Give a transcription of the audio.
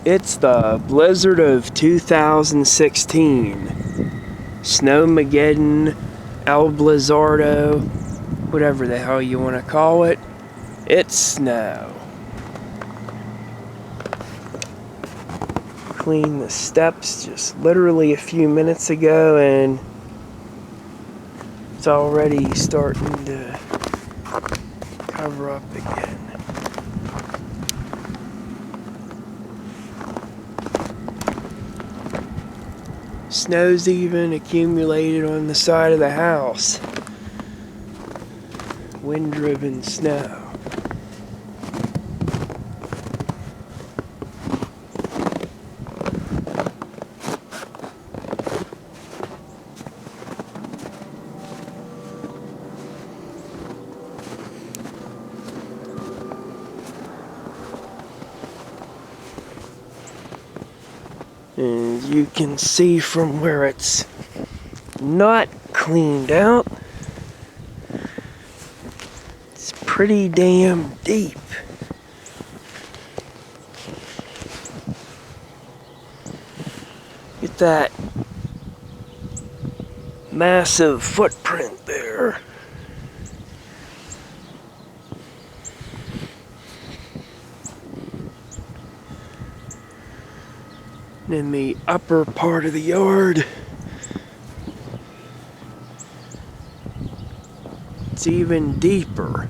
It's the blizzard of 2016. Snowmageddon, El Blizzardo, whatever the hell you want to call it. It's snow. Cleaned the steps just literally a few minutes ago, and it's already starting to cover up again. Snow's even accumulated on the side of the house. Wind-driven snow. And you can see from where it's not cleaned out, it's pretty damn deep. Get that massive footprint there. In the upper part of the yard, it's even deeper.